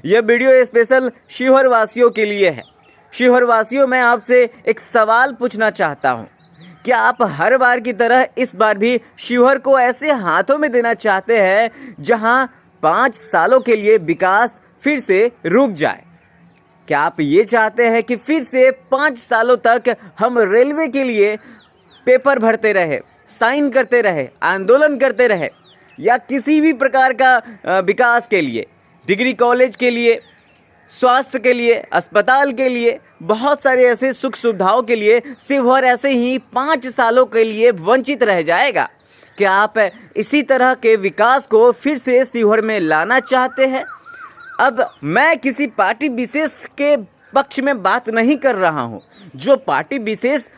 यह video special Sheohar वासियों के लिए है। शिवहर वासियों, मैं आपसे एक सवाल पूछना चाहता हूँ। क्या आप हर बार की तरह इस बार भी शिवहर को ऐसे हाथों में देना चाहते हैं जहां 5 सालों के लिए विकास फिर से रुक जाए? क्या आप ये चाहते हैं कि फिर से 5 सालों तक हम रेलवे के लिए पेपर भरते रहे, साइन करते रहे, आंदोलन करते रहे, या किसी भी प्रकार का विकास के लिए, डिग्री कॉलेज के लिए, स्वास्थ्य के लिए, अस्पताल के लिए, बहुत सारे ऐसे सुख सुविधाओं के लिए शिवहर ऐसे ही 5 सालों के लिए वंचित रह जाएगा? क्या आप इसी तरह के विकास को फिर से शिवहर में लाना चाहते हैं? अब मैं किसी पार्टी विशेष के पक्ष में बात नहीं कर रहा हूं। जो पार्टी विशेष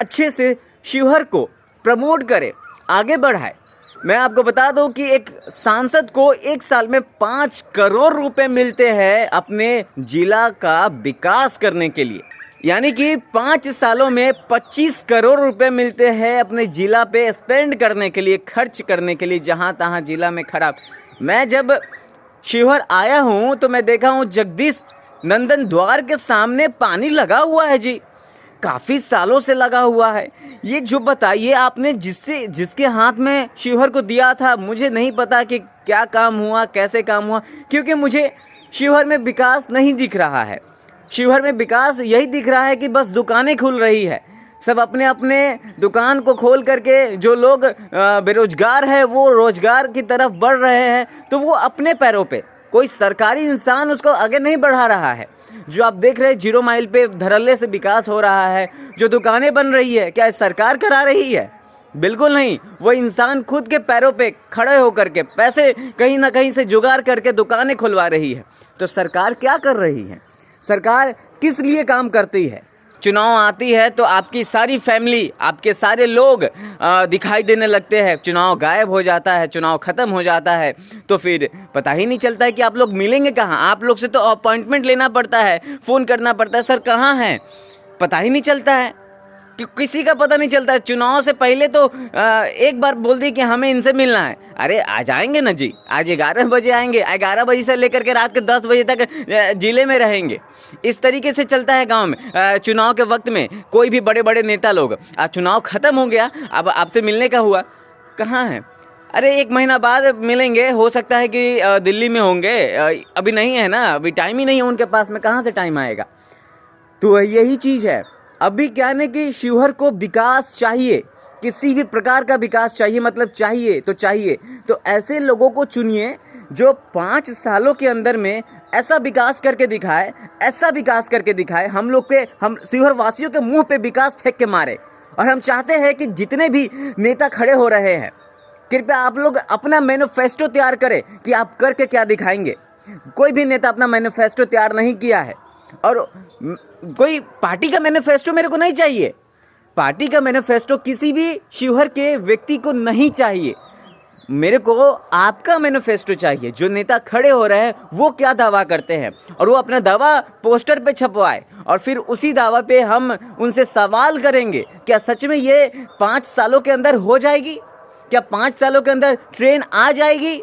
अच्छे से शिवहर को प्रमोट करे, आगे बढ़ाए। मैं आपको बता दूं कि एक सांसद को 1 साल में 5 करोड़ रुपए मिलते हैं अपने जिला का विकास करने के लिए। यानी कि 5 सालों में 25 करोड़ रुपए मिलते हैं अपने जिला पे स्पेंड करने के लिए, खर्च करने के लिए, जहां तहां जिला में खराब। मैं जब शिवहर आया हूं तो मैं देखा हूं जगदीश नंदन द्वार के सामने पानी लगा हुआ है जी, काफ़ी सालों से लगा हुआ है। ये जो बताइए आपने जिसके हाथ में शिवहर को दिया था, मुझे नहीं पता कि क्या काम हुआ, कैसे काम हुआ, क्योंकि मुझे शिवहर में विकास नहीं दिख रहा है। शिवहर में विकास यही दिख रहा है कि बस दुकानें खुल रही है, सब अपने अपने दुकान को खोल करके, जो लोग बेरोजगार है वो रोजगार की तरफ बढ़ रहे हैं, तो वो अपने पैरों पे, कोई सरकारी इंसान उसको आगे नहीं बढ़ा रहा है। जो आप देख रहे हैं 0 माइल पे धड़ल्ले से विकास हो रहा है, जो दुकानें बन रही है, क्या सरकार करा रही है? बिल्कुल नहीं। वो इंसान खुद के पैरों पे खड़े होकर के पैसे कहीं ना कहीं से जुगाड़ करके दुकानें खुलवा रही है। तो सरकार क्या कर रही है? सरकार किस लिए काम करती है? चुनाव आती है तो आपकी सारी फैमिली, आपके सारे लोग दिखाई देने लगते हैं, चुनाव गायब हो जाता है, चुनाव ख़त्म हो जाता है, तो फिर पता ही नहीं चलता है कि आप लोग मिलेंगे कहाँ। आप लोग से तो अपॉइंटमेंट लेना पड़ता है, फ़ोन करना पड़ता है, सर कहाँ हैं, पता ही नहीं चलता है, किसी का पता नहीं चलता है। चुनाव से पहले तो एक बार बोल दी कि हमें इनसे मिलना है, अरे आ जाएंगे ना जी, आज 11 बजे आएंगे, 11 बजे से लेकर के रात के 10 बजे तक जिले में रहेंगे। इस तरीके से चलता है गांव में। चुनाव के वक्त में कोई भी बड़े बड़े नेता लोग, अब चुनाव ख़त्म हो गया, अब आपसे मिलने का हुआ, कहाँ हैं? अरे 1 महीना बाद मिलेंगे, हो सकता है कि दिल्ली में होंगे, अभी नहीं है ना, अभी टाइम ही नहीं है उनके पास में, कहाँ से टाइम आएगा? तो यही चीज़ है। अभी क्या है कि शिवहर को विकास चाहिए, किसी भी प्रकार का विकास चाहिए, मतलब चाहिए तो ऐसे लोगों को चुनिए जो 5 सालों के अंदर में ऐसा विकास करके दिखाए, हम लोग पे, हम शिवहर वासियों के मुंह पे विकास फेंक के मारे। और हम चाहते हैं कि जितने भी नेता खड़े हो रहे हैं, कृपया आप लोग अपना मैनिफेस्टो तैयार करें कि आप करके क्या दिखाएंगे। कोई भी नेता अपना मैनिफेस्टो तैयार नहीं किया है, और कोई पार्टी का मैनिफेस्टो मेरे को नहीं चाहिए। पार्टी का मैनिफेस्टो किसी भी शिवहर के व्यक्ति को नहीं चाहिए। मेरे को आपका मैनिफेस्टो चाहिए। जो नेता खड़े हो रहे हैं वो क्या दावा करते हैं, और वो अपना दावा पोस्टर पे छपवाए, और फिर उसी दावा पे हम उनसे सवाल करेंगे, क्या सच में ये 5 सालों के अंदर हो जाएगी? क्या 5 सालों के अंदर ट्रेन आ जाएगी?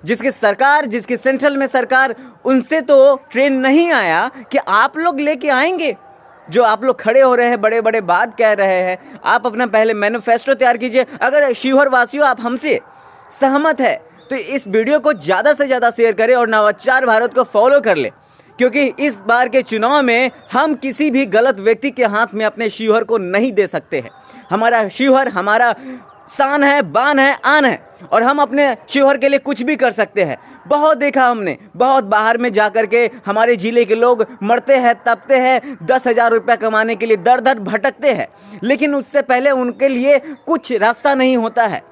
जिसकी सेंट्रल में सरकार, उनसे तो ट्रेन नहीं आया, कि आप लोग लेके आएंगे? जो आप लोग खड़े हो रहे हैं, बड़े बड़े बात कह रहे हैं, आप अपना पहले मैनिफेस्टो तैयार कीजिए। अगर शिवहर वासियों आप हमसे सहमत है तो इस वीडियो को ज़्यादा से ज़्यादा शेयर करें और नवाचार भारत को फॉलो कर ले, क्योंकि इस बार के चुनाव में हम किसी भी गलत व्यक्ति के हाथ में अपने शिवहर को नहीं दे सकते हैं। हमारा शिवहर हमारा शान है, बान है, आन है, और हम अपने शिवहर के लिए कुछ भी कर सकते हैं। बहुत देखा हमने, बहुत बाहर में जाकर के हमारे जिले के लोग मरते हैं, तपते हैं, 10,000 रुपया कमाने के लिए दर दर भटकते हैं, लेकिन उससे पहले उनके लिए कुछ रास्ता नहीं होता है।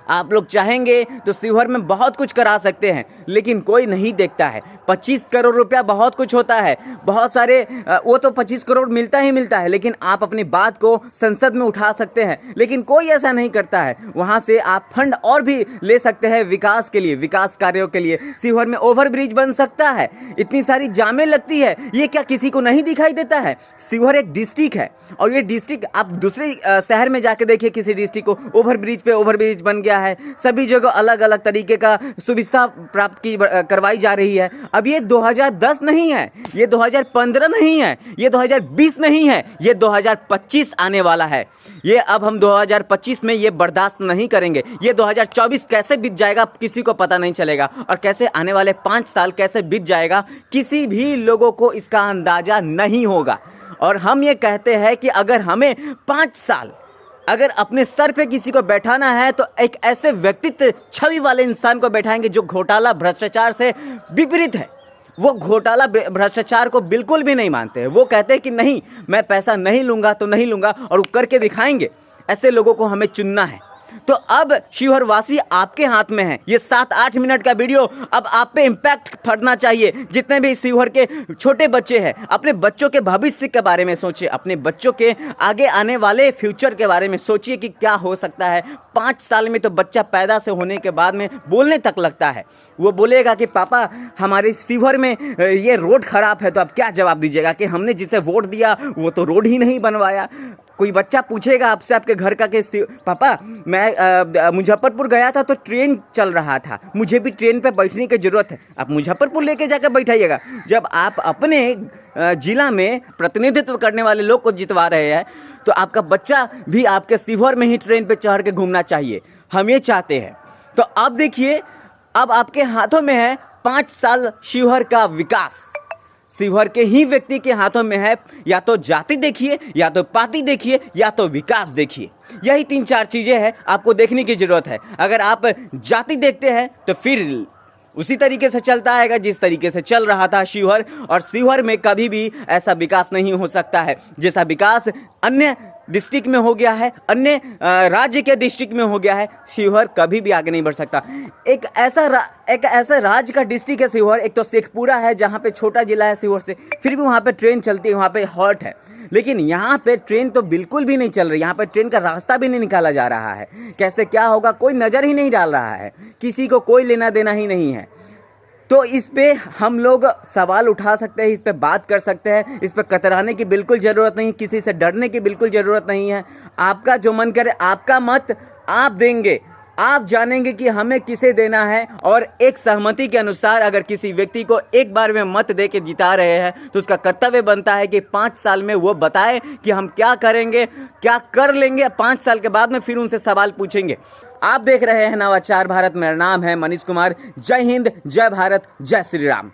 आप लोग चाहेंगे तो शिवहर में बहुत कुछ करा सकते हैं, लेकिन कोई नहीं देखता है। 25 करोड़ रुपया बहुत कुछ होता है, बहुत सारे, वो तो 25 करोड़ मिलता ही मिलता है, लेकिन आप अपनी बात को संसद में उठा सकते हैं, लेकिन कोई ऐसा नहीं करता है। वहाँ से आप फंड और भी ले सकते हैं विकास के लिए, विकास कार्यों के लिए। शिवहर में ओवरब्रिज बन सकता है, इतनी सारी जामें लगती है, ये क्या किसी को नहीं दिखाई देता है? शिवहर एक डिस्ट्रिक्ट है, और ये डिस्ट्रिक्ट आप दूसरे शहर में जाके देखिए, किसी डिस्ट्रिक्ट को ओवरब्रिज पे ओवरब्रिज बन गया, क्या है, सभी जगह अलग अलग तरीके का सुविधा प्राप्त की करवाई जा रही है। अब ये 2010 नहीं है, ये 2015 नहीं है, ये 2020 नहीं है, ये 2025 आने वाला है। ये अब हम 2025 में ये बर्दाश्त नहीं करेंगे। ये 2024 कैसे बीत जाएगा किसी को पता नहीं चलेगा, और कैसे आने वाले 5 साल कैसे बीत जाएगा किसी भी लोगों को इसका अंदाजा नहीं होगा। और हम ये कहते हैं कि अगर हमें 5 साल अगर अपने सर पे किसी को बैठाना है तो एक ऐसे व्यक्तित्व छवि वाले इंसान को बैठाएंगे जो घोटाला भ्रष्टाचार से विपरीत है। वो घोटाला भ्रष्टाचार को बिल्कुल भी नहीं मानते हैं। वो कहते हैं कि नहीं, मैं पैसा नहीं लूंगा तो नहीं लूंगा, और वो करके दिखाएंगे। ऐसे लोगों को हमें चुनना है। तो अब शिवहर वासी आपके हाथ में है। ये 7-8 मिनट का वीडियो अब आप पे इम्पैक्ट पड़ना चाहिए। जितने भी शिवहर के छोटे बच्चे हैं, अपने बच्चों के भविष्य के बारे में सोचिए, अपने बच्चों के आगे आने वाले फ्यूचर के बारे में सोचिए कि क्या हो सकता है। 5 साल में तो बच्चा पैदा से होने के बाद में बोलने तक लगता है। वो बोलेगा कि पापा हमारे शिवहर में ये रोड खराब है, तो आप क्या जवाब दीजिएगा कि हमने जिसे वोट दिया वो तो रोड ही नहीं बनवाया। कोई बच्चा पूछेगा आपसे आपके घर का कि पापा मैं मुजफ्फरपुर गया था तो ट्रेन चल रहा था, मुझे भी ट्रेन पे बैठने की ज़रूरत है, आप मुजफ्फरपुर लेके जाकर बैठाइएगा। जब आप अपने जिला में प्रतिनिधित्व करने वाले लोग को जितवा रहे हैं तो आपका बच्चा भी आपके शिवहर में ही ट्रेन पे चढ़ के घूमना चाहिए। हम ये चाहते हैं। तो अब देखिए, अब आपके हाथों में है 5 साल शिवहर का विकास। शिवहर के ही व्यक्ति के हाथों में है। या तो जाति देखिए, या तो पार्टी देखिए, या तो विकास देखिए। यही 3-4 चीजें हैं आपको देखने की जरूरत है। अगर आप जाति देखते हैं तो फिर उसी तरीके से चलता है जिस तरीके से चल रहा था शिवहर। और शिवहर में कभी भी ऐसा विकास नहीं हो सकता है जैसा विकास अन्य डिस्ट्रिक्ट में हो गया है, अन्य राज्य के डिस्ट्रिक्ट में हो गया है। शिवहर कभी भी आगे नहीं बढ़ सकता। एक ऐसा राज्य का डिस्ट्रिक्ट है शिवहर। एक तो शेखपुरा है जहाँ पे छोटा जिला है शिवहर से, फिर भी वहाँ पे ट्रेन चलती है, वहाँ पे हॉल्ट है। लेकिन यहाँ पे ट्रेन तो बिल्कुल भी नहीं चल रही, यहाँ पे ट्रेन का रास्ता भी नहीं निकाला जा रहा है। कैसे क्या होगा कोई नज़र ही नहीं डाल रहा है, किसी को कोई लेना देना ही नहीं है। तो इस पे हम लोग सवाल उठा सकते हैं, इस पे बात कर सकते हैं। इस पे कतराने की बिल्कुल ज़रूरत नहीं, किसी से डरने की बिल्कुल ज़रूरत नहीं है। आपका जो मन करे, आपका मत आप देंगे, आप जानेंगे कि हमें किसे देना है। और एक सहमति के अनुसार अगर किसी व्यक्ति को एक बार में मत दे के जिता रहे हैं तो उसका कर्तव्य बनता है कि 5 साल में वो बताए कि हम क्या करेंगे, क्या कर लेंगे। 5 साल के बाद में फिर उनसे सवाल पूछेंगे। आप देख रहे हैं नवाचार भारत। मेरा नाम है मनीष कुमार। जय हिंद, जय भारत, जय श्री राम।